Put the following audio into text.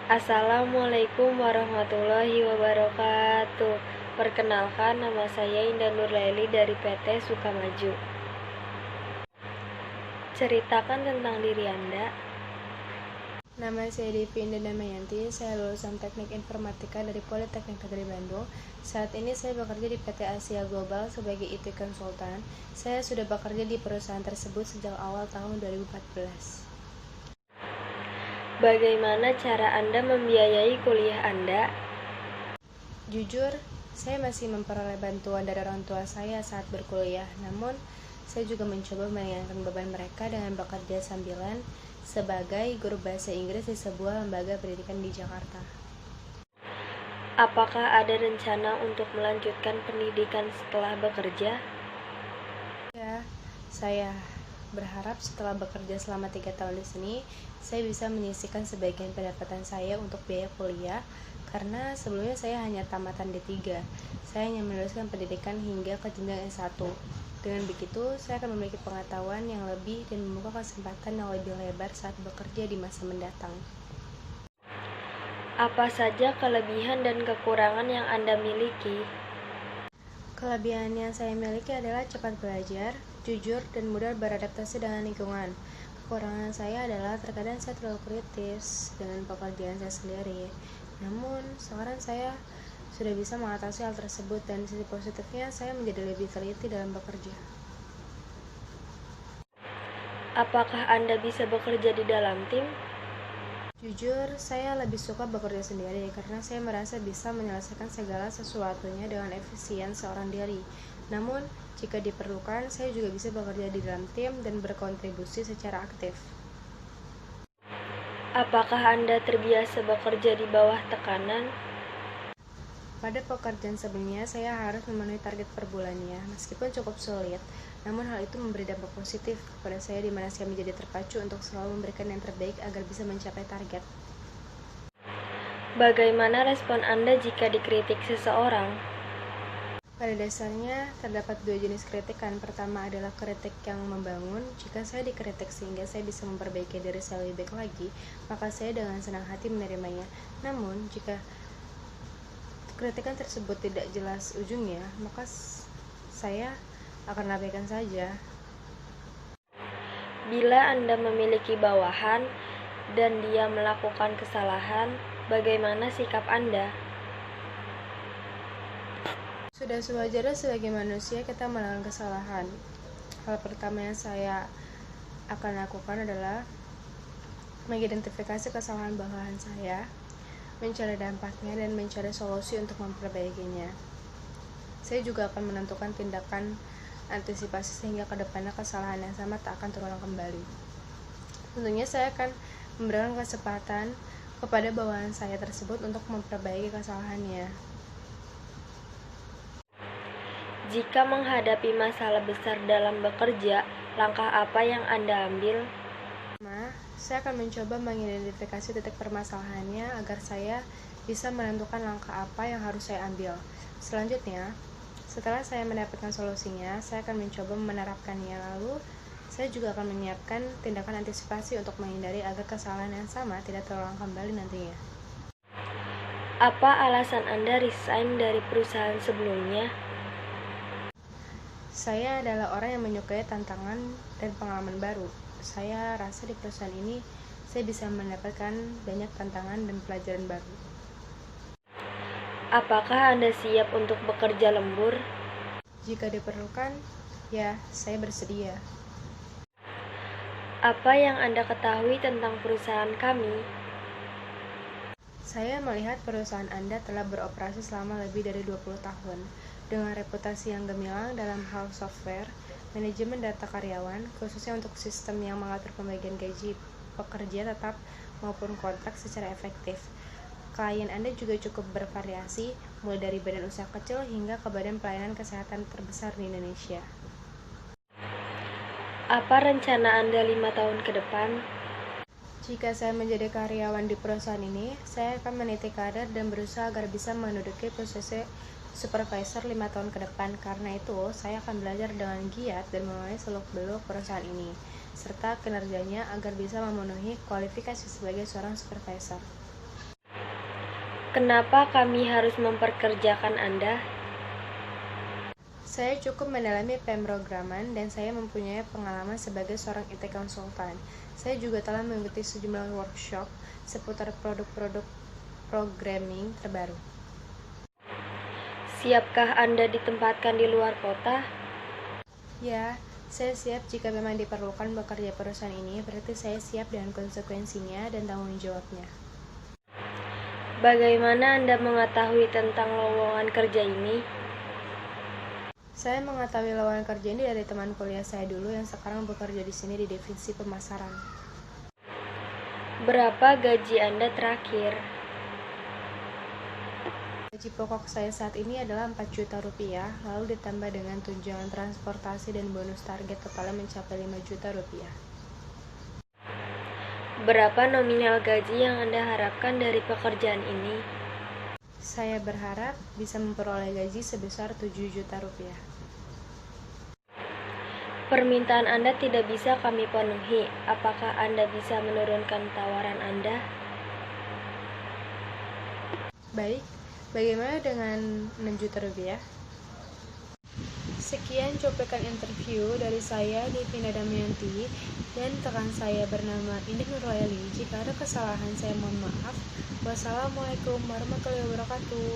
Assalamualaikum warahmatullahi wabarakatuh. Perkenalkan, nama saya Indah Nurlaili dari PT Sukamaju. Ceritakan tentang diri Anda. Nama saya Devi Indah Damayanti, saya lulusan Teknik Informatika dari Politeknik Negeri Bandung. Saat ini saya bekerja di PT Asia Global sebagai IT Consultant. Saya sudah bekerja di perusahaan tersebut sejak awal tahun 2014. Bagaimana cara Anda membiayai kuliah Anda? Jujur, saya masih memperoleh bantuan dari orang tua saya saat berkuliah. Namun, saya juga mencoba meringankan beban mereka dengan bekerja sambilan sebagai guru bahasa Inggris di sebuah lembaga pendidikan di Jakarta. Apakah ada rencana untuk melanjutkan pendidikan setelah bekerja? Ya, saya berharap setelah bekerja selama 3 tahun di sini, saya bisa menyisihkan sebagian pendapatan saya untuk biaya kuliah, karena sebelumnya saya hanya tamatan D3. Saya hanya meneruskan pendidikan hingga ke jenjang S1. Dengan begitu, saya akan memiliki pengetahuan yang lebih dan membuka kesempatan yang lebih lebar saat bekerja di masa mendatang. Apa saja kelebihan dan kekurangan yang Anda miliki? Kelebihan yang saya miliki adalah cepat belajar, jujur, dan mudah beradaptasi dengan lingkungan. Kekurangan saya adalah terkadang saya terlalu kritis dengan pekerjaan saya sendiri. Namun, sekarang saya sudah bisa mengatasi hal tersebut, dan sisi positifnya saya menjadi lebih teliti dalam bekerja. Apakah Anda bisa bekerja di dalam tim? Jujur, saya lebih suka bekerja sendiri karena saya merasa bisa menyelesaikan segala sesuatunya dengan efisien seorang diri. Namun, jika diperlukan, saya juga bisa bekerja di dalam tim dan berkontribusi secara aktif. Apakah Anda terbiasa bekerja di bawah tekanan? Pada pekerjaan sebelumnya, saya harus memenuhi target per bulannya, meskipun cukup sulit. Namun hal itu memberi dampak positif kepada saya di mana saya menjadi terpacu untuk selalu memberikan yang terbaik agar bisa mencapai target. Bagaimana respon Anda jika dikritik seseorang? Pada dasarnya, terdapat 2 jenis kritikan. Pertama adalah kritik yang membangun. Jika saya dikritik sehingga saya bisa memperbaiki diri saya lebih baik lagi, maka saya dengan senang hati menerimanya. Namun, jika kritikan tersebut tidak jelas ujungnya, maka saya akan abaikan saja. Bila Anda memiliki bawahan dan dia melakukan kesalahan, bagaimana sikap Anda? Sudah sewajarnya sebagai manusia kita melakukan kesalahan. Hal pertama yang saya akan lakukan adalah mengidentifikasi kesalahan bawahan saya, mencari dampaknya, dan mencari solusi untuk memperbaikinya. Saya juga akan menentukan tindakan antisipasi sehingga kedepannya kesalahan yang sama tak akan terulang kembali. Tentunya saya akan memberikan kesempatan kepada bawahan saya tersebut untuk memperbaiki kesalahannya. Jika menghadapi masalah besar dalam bekerja, langkah apa yang Anda ambil? Saya akan mencoba mengidentifikasi titik permasalahannya agar saya bisa menentukan langkah apa yang harus saya ambil. Selanjutnya, setelah saya mendapatkan solusinya, saya akan mencoba menerapkannya. Lalu, saya juga akan menyiapkan tindakan antisipasi untuk menghindari agar kesalahan yang sama tidak terulang kembali nantinya. Apa alasan Anda resign dari perusahaan sebelumnya? Saya adalah orang yang menyukai tantangan dan pengalaman baru. Saya rasa di perusahaan ini saya bisa mendapatkan banyak tantangan dan pelajaran baru. Apakah Anda siap untuk bekerja lembur? Jika diperlukan, ya, saya bersedia. Apa yang Anda ketahui tentang perusahaan kami? Saya melihat perusahaan Anda telah beroperasi selama lebih dari 20 tahun. Dengan reputasi yang gemilang dalam hal software, manajemen data karyawan, khususnya untuk sistem yang mengatur pembagian gaji pekerja tetap maupun kontrak secara efektif. Klien Anda juga cukup bervariasi, mulai dari badan usaha kecil hingga ke badan pelayanan kesehatan terbesar di Indonesia. Apa rencana Anda 5 tahun ke depan? Jika saya menjadi karyawan di perusahaan ini, saya akan meniti karir dan berusaha agar bisa menduduki posisi supervisor 5 tahun ke depan. Karena itu, saya akan belajar dengan giat dan mengenai seluk-beluk perusahaan ini, serta kinerjanya agar bisa memenuhi kualifikasi sebagai seorang supervisor. Kenapa kami harus memperkerjakan Anda? Saya cukup mendalami pemrograman dan saya mempunyai pengalaman sebagai seorang IT konsultan. Saya juga telah mengikuti sejumlah workshop seputar produk-produk programming terbaru. Siapkah Anda ditempatkan di luar kota? Ya, saya siap jika memang diperlukan bekerja perusahaan ini, berarti saya siap dengan konsekuensinya dan tanggung jawabnya. Bagaimana Anda mengetahui tentang lowongan kerja ini? Saya mengetahui lowongan kerja ini dari teman kuliah saya dulu yang sekarang bekerja di sini di divisi pemasaran. Berapa gaji Anda terakhir? Gaji pokok saya saat ini adalah 4 juta rupiah, lalu ditambah dengan tunjangan transportasi dan bonus target totalnya mencapai 5 juta rupiah. Berapa nominal gaji yang Anda harapkan dari pekerjaan ini? Saya berharap bisa memperoleh gaji sebesar 7 juta rupiah. Permintaan Anda tidak bisa kami penuhi. Apakah Anda bisa menurunkan tawaran Anda? Baik, bagaimana dengan 6 juta rupiah? Sekian cuplikan interview dari saya, Devina Damayanti, dan rekan saya bernama Indah Nurlayali. Jika ada kesalahan, saya mohon maaf. Wassalamualaikum warahmatullahi wabarakatuh.